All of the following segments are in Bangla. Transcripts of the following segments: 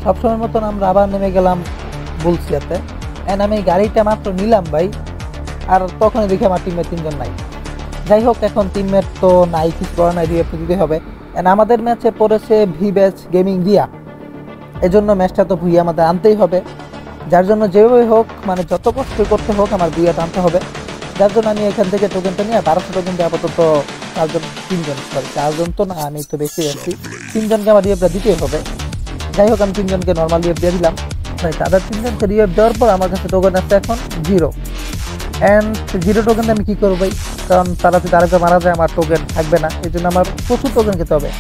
সবসময়ের মতন আমরা আবার নেমে গেলাম বুলসিয়াতে। এন্ড আমি গাড়িটা মাত্র নিলাম ভাই, আর তখনই দেখি আমার টিমের 3 জন নাই। যাই হোক, এখন টিমমেট তো নাই, কিছু করার নাই, রিএফ দিতে হবে। এন্ড আমাদের ম্যাচে পড়েছে ভিবেজ গেমিং রিয়া, এজন্য ম্যাচটা তো ভুইয়া আমাদের আনতেই হবে। যার জন্য যেভাবে হোক, মানে যত কষ্ট করতে হোক আমার ভুইয়াটা আনতে হবে। যার জন্য আমি এখান থেকে টোকেনটা নিয়ে 1200 টোকেন দিয়ে আপাতত 4জন তো না, আমি তো বেশি আছি, 3জনকে আমার রিএফটা দিতেই হবে। যাই হোক, আমি 3জনকে নর্মাল রিএফ দিয়ে দিলাম ভাই। তাদের 3জনকে রিএফ দেওয়ার পর আমার কাছে টোকেন আছে এখন 0। অ্যান্ড 0 টোকেন আমি কী করবো ভাই, কারণ তারা যদি আরেকবার মারা যায় আমার টোকেন থাকবে না, এই জন্য আমার প্রচুর টোকেন খেতে হবে।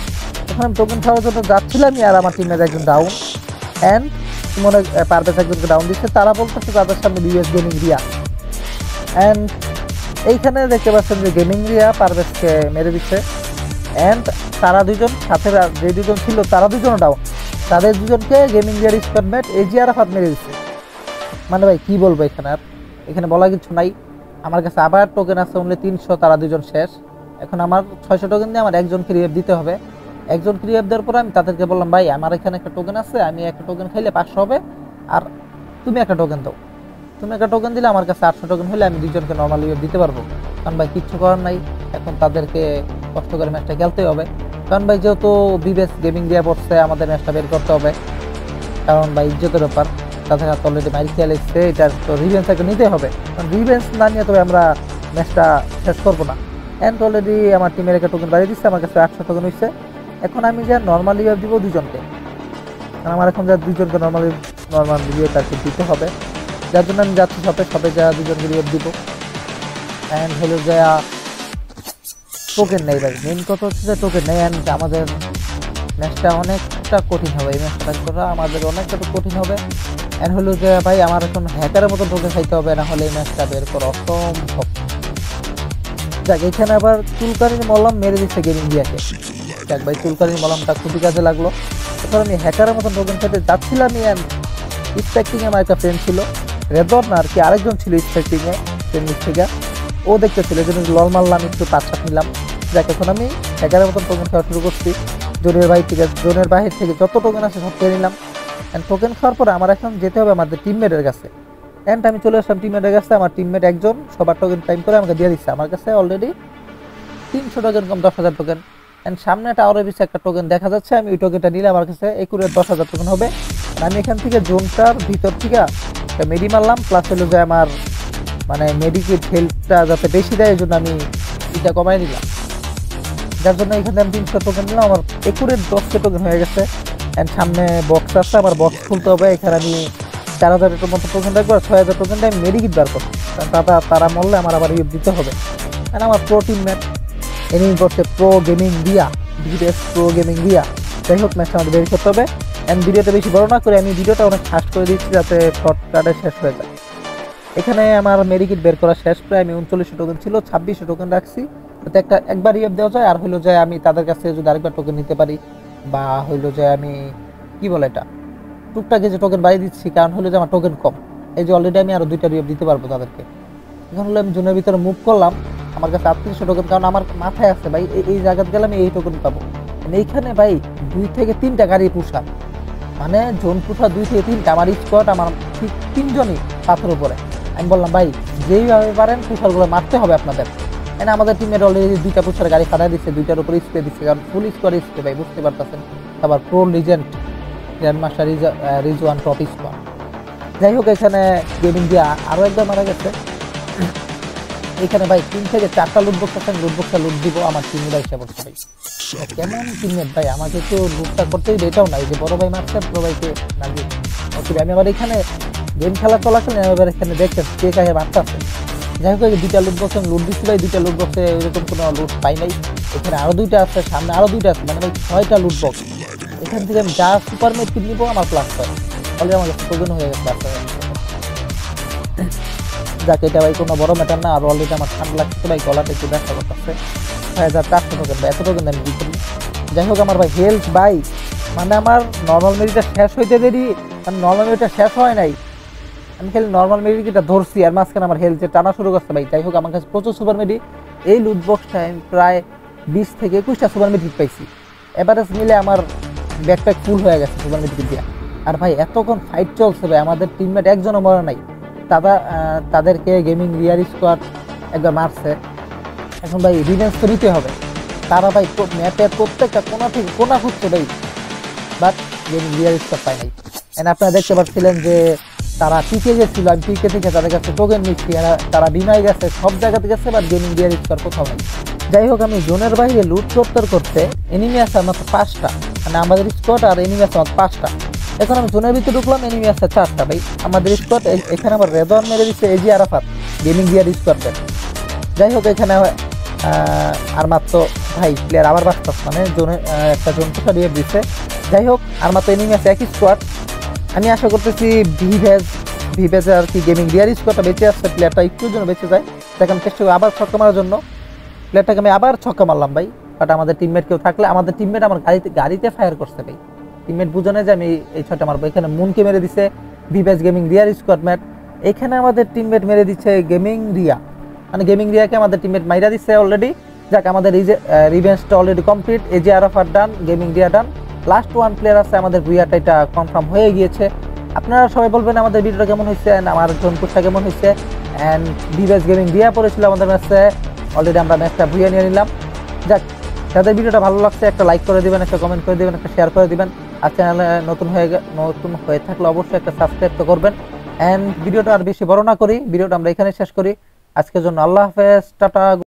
এখন আমি টোকেন খাওয়ার জন্য যাচ্ছিলাম, আর আমার টিমের একজন ডাউন, অ্যান্ড মনে পারভেজ একজনকে ডাউন দিচ্ছে। তারা বলতেছে তাদের সামনে বিএস গেমিং রিয়া। অ্যান্ড এইখানে দেখতে পাচ্ছেন যে গেমিং রিয়া পারভেজকে মেরে দিচ্ছে। অ্যান্ড তারা 2জন সাথে যে 2জন ছিল তারা 2জনও ডাউন, তাদের 2জনকে গেমিং রিয়ার স্কোয়াডমেট এজি আরাফাত মেরে দিচ্ছে। মানে ভাই কী বলবো, এখানে বলা কিছু নাই। আমার কাছে আবার টোকেন আছে অনলি 300, তারা 2জন শেষ। এখন আমার 600 টোকেন দিয়ে আমার একজনকে রিএফ দিতে হবে। একজনকে রিএফ দেওয়ার পরে আমি তাদেরকে বললাম, ভাই আমার এখানে একটা টোকেন আছে, আমি একটা টোকেন খাইলে 500 হবে, আর তুমি একটা টোকেন দাও। তুমি একটা টোকেন দিলে আমার কাছে 800 টোকেন হলে আমি 2জনকে নর্মাল রিএফ দিতে পারবো। কারণ ভাই কিচ্ছু করার নাই, এখন তাদেরকে কষ্ট করে ম্যাচটা খেলতেই হবে। কারণ ভাই যেহেতু বিবেস গেমিং দিয়ে পড়ছে, আমাদের ম্যাচটা বের করতে হবে। কারণ ভাই ইজ্জতের ব্যাপার, তাদের হাতে অলরেডি মাইর খেয়াল এসছে, এটার তো রিভেন্স একটা নিতে হবে। কারণ রিভেন্স না নিয়ে তবে আমরা ম্যাচটা শেষ করবো না। অ্যান্ড অলরেডি আমার টিমের একটা টোকেন বাড়িয়ে দিচ্ছে, আমার কাছে 800 টোকেন হয়েছে। এখন আমি যা নর্মাল রিভাইভ দিব 2জনকে, কারণ আমার এখন যা 2জনকে নর্মাল রিভাইভ তাকে দিতে হবে। যার জন্য আমি যাচ্ছি সবে যা 2জনকে রিভাইভ দিব। অ্যান্ড হলো যা টোকেন নেই ভাই, মেন কথা হচ্ছে যে টোকেন নেই। অ্যান্ড আমাদের ম্যাচটা অনেকটা কঠিন হবে, এই ম্যাচটা করা আমাদের অনেকটা কঠিন হবে। অ্যান্ড হলো যে ভাই আমার এখন হ্যাকারের মতো টোকেন খাইতে হবে, না হলে এই ম্যাচটা বের করা অসম্ভব। যাক, এখানে আবার চুলকানির মলম মেরে দিচ্ছে গেমিং রিয়াকে। যাক ভাই, চুলকানির মলমটা খুবই কাজে লাগলো। এরপর আমি হ্যাকারের মতো টোকেন খেতে যাচ্ছিলাম। অ্যান্ড স্পেক্টিংয়ে আমার একটা ফ্রেন্ড ছিল, রেদর না আর কি, আরেকজন ছিল স্পেক্টিংয়ে ফ্রেন্ড থেকে, ও দেখতে ছিল, এই জন্য লল মারলাম, একটু পাঁচ নিলাম। যাক, এখন আমি হ্যাকারের মতন টোকেন খাওয়া শুরু করছি। জোনের বাহির থেকে যত টোকেন আছে সব খেয়ে নিলাম। অ্যান্ড টোকেন খাওয়ার পরে আমার এখন যেতে হবে আমাদের টিমমেটের কাছে। অ্যান্ড আমি চলে আসলাম টিমমেটের কাছে। আমার টিমমেট একজন সবার টোকেন টাইম করে আমাকে দিয়ে দিচ্ছে। আমার কাছে already 300 token com 10,000 token. And সামনে একটা আরও বেশি একটা টোকেন দেখা যাচ্ছে, আমি ওই টোকেনটা নিলে আমার কাছে একুরেট 10,000 টোকেন হবে। আমি এখান থেকে জোনটার ভিতর থেকে একটা মেডি মারলাম, প্লাস হলো যে আমার মানে মেডিকেট হেলথটা যাতে বেশি দেয়, এই জন্য আমি এটা কমাই নিলাম। যার জন্য এখানে আমি 300 টোকেন নিলাম, আমার একুরেট 10 টোকেন হয়ে গেছে। অ্যান্ড সামনে বক্স আসছে, আমার বক্স খুলতে হবে। এখানে আমি 4,000 মতো টোকেন রাখবো, আর 6,000 টোকেন দিয়ে আমি মেডিকেট বার করবো, কারণ তারা মরলে আমার আবার ইউজ দিতে হবে। অ্যান্ড আমার প্রো টিমমেট এনিমি করছে pro gaming Riya, BS pro gaming Riya. যাই হোক, ম্যাচটা আমাদের বের করতে হবে। অ্যান্ড ভিডিওটা বেশি বড় না করে আমি ভিডিওটা অনেক ফাস্ট করে দিচ্ছি, যাতে শর্টকাটে শেষ হয়ে যায়। এখানে আমার মেডিকেট বের করা শেষ, প্রায় আমি 39 টোকেন ছিল, 26 টোকেন রাখছি, যাতে একবার রিএফ দেওয়া যায়। আর হইলো যে আমি তাদের কাছে যদি আরেকবার টোকেন নিতে পারি, বা হইলো যে আমি কি বলে এটা টুকটাকে যে টোকেন বাড়িয়ে দিচ্ছি, কারণ হলো যে আমার টোকেন কম। এই যে অলরেডি আমি আরো 2টা রিএফ দিতে পারবো তাদেরকে। এখন হলো আমি জোনের ভিতরে মুভ করলাম, আমার কাছে 38 টোকেন, কারণ আমার মাথায় আছে ভাই এই জায়গাতে গেলে আমি এই টোকেন পাবো। এইখানে ভাই 2 থেকে 3টা গাড়ি পুষা, মানে জোন পুষা 2 থেকে 3টা, আমার স্কোয়াড আমার ঠিক 3জনই পাথর উপরে। আমি বললাম ভাই যেইভাবে পারেন পুষারগুলো মারতে হবে আপনাদের। এনে আমাদের টিমের অলরেডি 2টা পুষার গাড়ি ফাটাই দিচ্ছে, 2টার উপরে স্প্রে দিচ্ছে, কারণ ফুল স্কোয়াড স্প্রে ভাই, বুঝতে পারতেছেন। আবার pro legend grandmaster Rizwan top squad. যাই হোক, এখানে গেমিং দিয়ে আরও একবার মারা গেছে। এখানে ভাই 3 থেকে 4টা লুট বক্স আছে, লুট বক্সটা লুট দিব। আমার টিমমেট এসে পড়ছে ভাই, কেমন টিমমেট ভাই, আমাকে তো লুটটা করতেই এটাও নাই যে বড় ভাই মারছে বড় ভাইকে না দিয়ে। ওকে, আমি আবার এখানে গেম খেলা চলাকালীন এবার এখানে দেখছেন কে কাকে মারতে আছে। যাই হোক, 2টা লুট বক্স লুট দিচ্ছি ভাই, 2টা লুট বক্সে এরকম কোনো লুট পাই নাই। এখানে আরও 2টা আছে, সামনে আরও 2টা আছে, মানে ভাই 6টা লুট বক্স। এখান থেকে আমি যা সুপার মেট কিনে নিবো আমার প্লাস হয়, অলরেডি আমার কাছে টোকেন হয়ে গেছে। যাক, এটা ভাই কোনো বড় ম্যাটার না। আর অলরেডি আমার ঠান্ডা লাগছে ভাই, গলাটা একটু ব্যথা করতেছে। 6,400 টোকেন ভাই, এত টোকেন আমি দিই করি। যাই হোক, আমার ভাই হেলথ ভাই, মানে আমার নর্মাল মেডিটা শেষ হইতে দেরি, মানে নর্মাল মেডিটা শেষ হয় নাই, আমি খালি নর্মাল মেডিকেটটা ধরছি, আর মাঝখানে আমার হেলথ টানা শুরু করছে ভাই। যাই হোক, আমার কাছে প্রচুর সুপার মেডি, এই লুট বক্সটায় আমি প্রায় 20 থেকে 21টা সুপার মেড হিট পাইছি। এভারেজ মিলে আমার ব্যাকপ্যাক ফুল হয়ে গেছে সুপার মেডিকেট দিয়ে। আর ভাই এতক্ষণ ফাইট চলছে ভাই, আমাদের টিমমেট একজনও মরে নাই। তাদেরকে গেমিং রিয়ার স্কোয়াড একবার মারছে, এখন ভাই রিভেঞ্জ তো নিতে হবে। তারা ভাই ম্যাপের প্রত্যেকটা কোনা থেকে কোনা খুঁজছে ভাই, বাট গেমিং রিয়ার স্কোয়াড পায় নাই। এন্ড আপনারা দেখতে পাচ্ছিলেন যে তারা পিকে গেছিল, আমি পিকে থেকে তাদের কাছে টোকেন নিচ্ছি, তারা বিমায় গেছে, সব জায়গাতে গেছে, বাট গেমিং রিয়ার স্কোয়াড কোথাও নাই। যাই হোক, আমি জোনের বাইরে লুট করতে এনিমি আছে মাত্র 5টা, মানে আমাদের স্কোয়াড আর এনিমি আছে মাত্র 5টা। এখন আমি জোনের ভিতরে ঢুকলাম, এনিমি আছে 4টা ভাই। আমাদের স্কোয়াড এখানে আমার রেদওয়ান মেরে দিচ্ছে, এজি আরাফাত গেমিং রিয়ার স্কোয়াডের। যাই হোক, এখানে আর মাত্র ভাই প্লেয়ার আবার বাঁচতাস, মানে জোনে একটা জোন তো সরিয়ে দিচ্ছে। যাই হোক, আর মাত্র এনিমি আছে একই স্কোয়াড। আমি আশা করতেছি ভিভেজ আর কি গেমিং রিয়ার স্কোয়াডটা বেঁচে আসছে, প্লেয়ারটা একটুর জন্য বেঁচে যায়। দেখেন চেষ্টা করি আবার ছক্কা মারার জন্য, প্লেয়ারটাকে আমি আবার ছক্কা মারলাম ভাই। বাট আমাদের টিমমেট কেউ থাকলে, আমাদের টিমমেট আমার গাড়িতে ফায়ার করছে ভাই। টিমমেট বুঝে যে আমি এই ছয়টা মারবো। এখানে মুনকে মেরে দিচ্ছে ভিভেজ গেমিং রিয়ার স্কোয়াড ম্যাট। এখানে আমাদের টিমমেট মেরে দিচ্ছে গেমিং রিয়া, মানে গেমিং রিয়াকে আমাদের টিমমেট মাইরা দিচ্ছে অলরেডি। যাক, আমাদের রিভেঞ্জটা অলরেডি কমপ্লিট। এজি আরাফাত ডান, গেমিং রিয়া ডান, লাস্ট ওয়ান প্লেয়ার আছে আমাদের ভুইয়াটা, এটা কনফার্ম হয়ে গিয়েছে। আপনারা সবাই বলবেন আমাদের ভিডিওটা কেমন হয়েছে, আমার জোনপুরটা কেমন হয়েছে। অ্যান্ড ভিভেজ গেমিং রিয়া পড়েছিল আমাদের ম্যাচে, অলরেডি আমরা ম্যাচটা ভুইয়া নিয়ে নিলাম। যাক, যাদের ভিডিওটা ভালো লাগছে একটা লাইক করে দিবেন, একটা কমেন্ট করে দিবেন, একটা শেয়ার করে দিবেন। আর চ্যানেলে নতুন হয়ে থাকলে অবশ্যই একটা সাবস্ক্রাইব তো করবেন। অ্যান্ড ভিডিওটা আর বেশি বড় না করি, ভিডিওটা আমরা এখানে শেষ করি। আজকের জন্য আল্লাহ হাফেজ, টাটা।